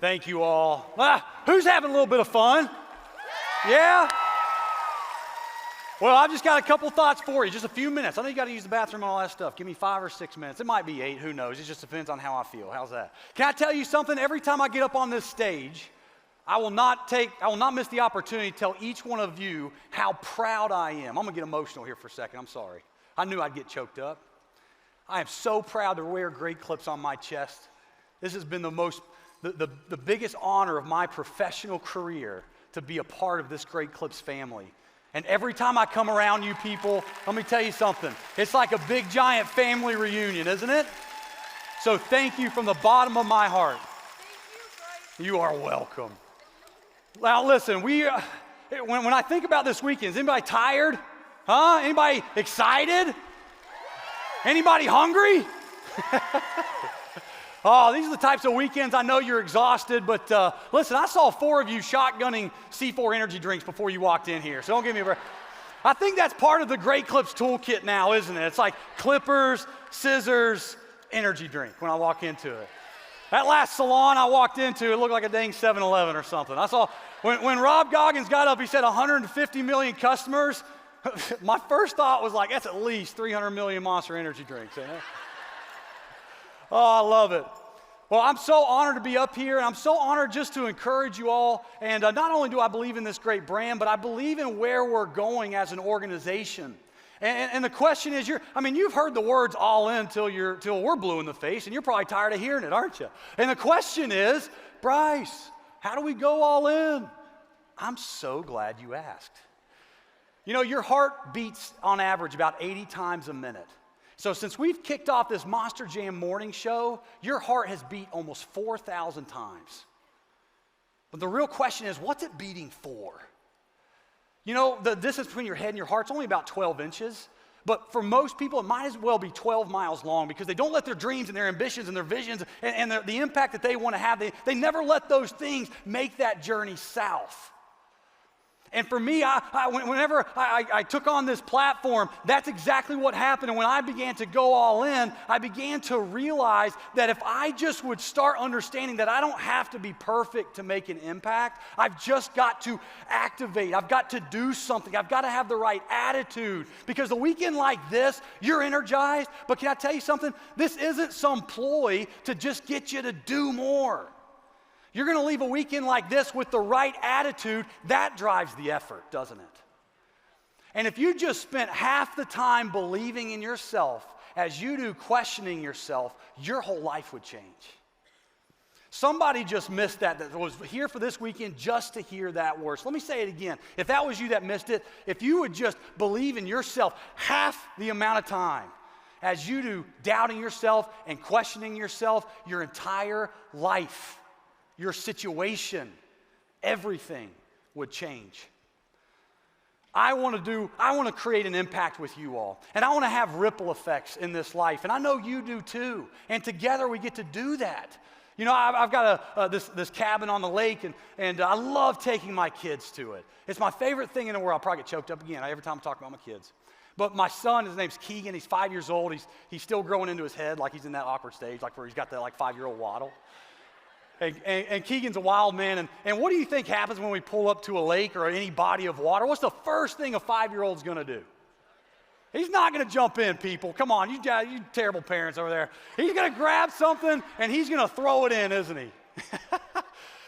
Thank you all. Who's having a little bit of fun? Yeah? Well, I've just got a couple thoughts for you, just a few minutes. I know you got to use the bathroom and all that stuff. Give me 5 or 6 minutes. It might be 8, who knows? It just depends on how I feel. How's that? Can I tell you something? Every time I get up on this stage, I will not miss the opportunity to tell each one of you how proud I am. I'm going to get emotional here for a second. I'm sorry. I knew I'd get choked up. I am so proud to wear Great Clips on my chest. This has been the biggest honor of my professional career to be a part of this Great Clips family. And every time I come around you people, let me tell you something. It's like a big giant family reunion, isn't it? So thank you from the bottom of my heart. Thank you, Bryce. You are welcome. Now listen, when I think about this weekend, is anybody tired? Huh? Anybody excited? Anybody hungry? Oh, these are the types of weekends I know you're exhausted, but listen, I saw 4 of you shotgunning C4 energy drinks before you walked in here, so don't give me a break. I think that's part of the Great Clips toolkit now, isn't it? It's like clippers, scissors, energy drink when I walk into it. That last salon I walked into, it looked like a dang 7-Eleven or something. I saw, when Rob Goggins got up, he said 150 million customers. My first thought was like, that's at least 300 million Monster energy drinks, ain't it? Oh, I love it. Well, I'm so honored to be up here, and I'm so honored just to encourage you all. And not only do I believe in this great brand, but I believe in where we're going as an organization. And the question is, you've heard the words all in till we're blue in the face, and you're probably tired of hearing it, aren't you? And the question is, Bryce, how do we go all in? I'm so glad you asked. You know, your heart beats on average about 80 times a minute. So since we've kicked off this Monster Jam morning show, your heart has beat almost 4,000 times. But the real question is, what's it beating for? You know, the distance between your head and your heart's only about 12 inches. But for most people, it might as well be 12 miles long because they don't let their dreams and their ambitions and their visions and the impact that they want to have, they never let those things make that journey south. And for me, whenever I took on this platform, that's exactly what happened. And when I began to go all in, I began to realize that if I just would start understanding that I don't have to be perfect to make an impact, I've just got to activate. I've got to do something. I've got to have the right attitude. Because a weekend like this, you're energized. But can I tell you something? This isn't some ploy to just get you to do more. You're going to leave a weekend like this with the right attitude. That drives the effort, doesn't it? And if you just spent half the time believing in yourself as you do questioning yourself, your whole life would change. Somebody just missed that was here for this weekend just to hear that word. So let me say it again. If that was you that missed it, if you would just believe in yourself half the amount of time as you do doubting yourself and questioning yourself, your entire life, your situation, everything would change. I want to create an impact with you all. And I want to have ripple effects in this life. And I know you do too. And together we get to do that. You know, I've got this cabin on the lake, and I love taking my kids to it. It's my favorite thing in the world. I'll probably get choked up again every time I talk about my kids. But my son, his name's Keegan. He's 5 years old. He's still growing into his head, like he's in that awkward stage, like where he's got that like 5-year-old waddle. And Keegan's a wild man. And what do you think happens when we pull up to a lake or any body of water? What's the first thing a 5-year-old's going to do? He's not going to jump in, people. Come on, you terrible parents over there. He's going to grab something, and he's going to throw it in, isn't he?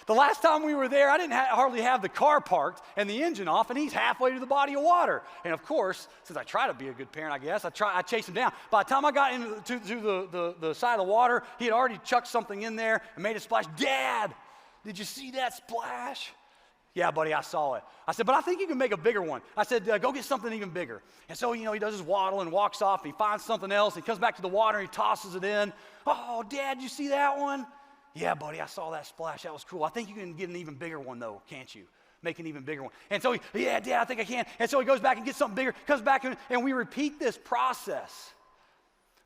The last time we were there, I didn't hardly have the car parked and the engine off, and he's halfway to the body of water. And of course, since I try to be a good parent, I guess, I chased him down. By the time I got to the side of the water, he had already chucked something in there and made a splash. Dad, did you see that splash? Yeah, buddy, I saw it. I said, but I think you can make a bigger one. I said, go get something even bigger. And so, he does his waddle and walks off, and he finds something else. And he comes back to the water, and he tosses it in. Oh, Dad, did you see that one? Yeah, buddy, I saw that splash. That was cool. I think you can get an even bigger one, though, can't you? Make an even bigger one. And so, yeah, Dad, I think I can. And so he goes back and gets something bigger, comes back, and we repeat this process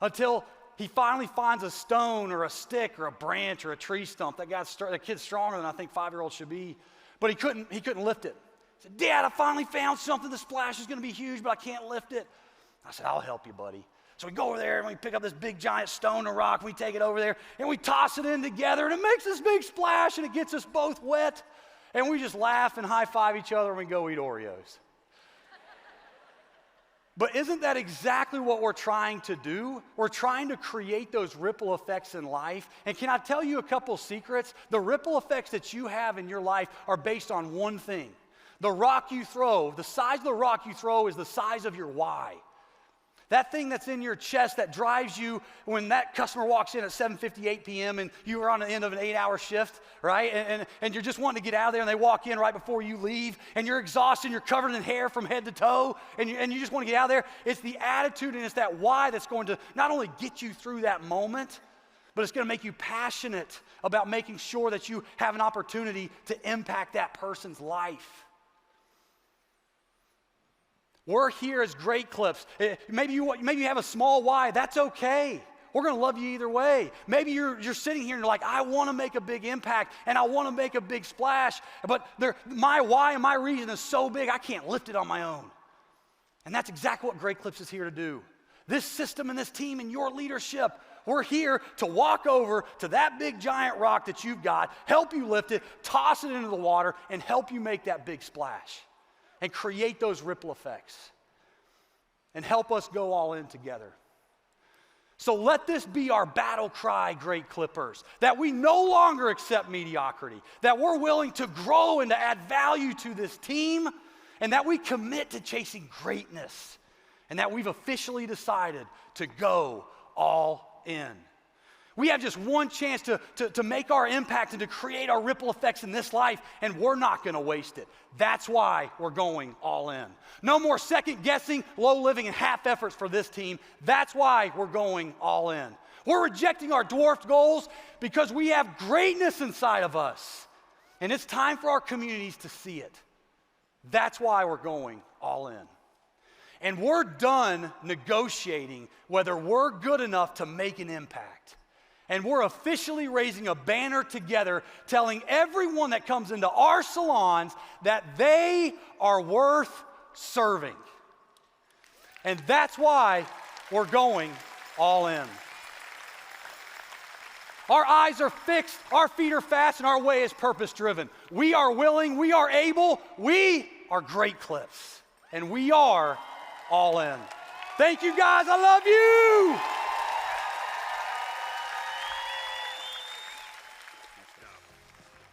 until he finally finds a stone or a stick or a branch or a tree stump. That kid's stronger than I think 5-year-olds should be. But he couldn't lift it. He said, Dad, I finally found something. The splash is going to be huge, but I can't lift it. I said, I'll help you, buddy. So we go over there and we pick up this big giant stone and rock, and we take it over there and we toss it in together, and it makes this big splash and it gets us both wet, and we just laugh and high-five each other and we go eat Oreos. But isn't that exactly what we're trying to do? We're trying to create those ripple effects in life. And can I tell you a couple secrets? The ripple effects that you have in your life are based on one thing. The rock you throw, the size of the rock you throw is the size of your why. That thing that's in your chest that drives you when that customer walks in at 7:58 p.m. and you are on the end of an 8-hour shift, right? And you're just wanting to get out of there, and they walk in right before you leave, and you're exhausted, and you're covered in hair from head to toe, and you just want to get out of there. It's the attitude and it's that why that's going to not only get you through that moment, but it's going to make you passionate about making sure that you have an opportunity to impact that person's life. We're here as Great Clips. Maybe you have a small why. That's okay. We're going to love you either way. Maybe you're sitting here and you're like, I want to make a big impact and I want to make a big splash, but my why and my reason is so big I can't lift it on my own. And that's exactly what Great Clips is here to do. This system and this team and your leadership, we're here to walk over to that big giant rock that you've got, help you lift it, toss it into the water, and help you make that big splash. And create those ripple effects and help us go all in together. So let this be our battle cry, Great Clippers, that we no longer accept mediocrity, that we're willing to grow and to add value to this team, and that we commit to chasing greatness, and that we've officially decided to go all in. We have just one chance to make our impact and to create our ripple effects in this life, and we're not going to waste it. That's why we're going all in. No more second guessing, low living, and half efforts for this team. That's why we're going all in. We're rejecting our dwarfed goals because we have greatness inside of us, and it's time for our communities to see it. That's why we're going all in. And we're done negotiating whether we're good enough to make an impact. And we're officially raising a banner together telling everyone that comes into our salons that they are worth serving. And that's why we're going all in. Our eyes are fixed, our feet are fast, and our way is purpose-driven. We are willing, we are able, we are Great Clips. And we are all in. Thank you guys, I love you.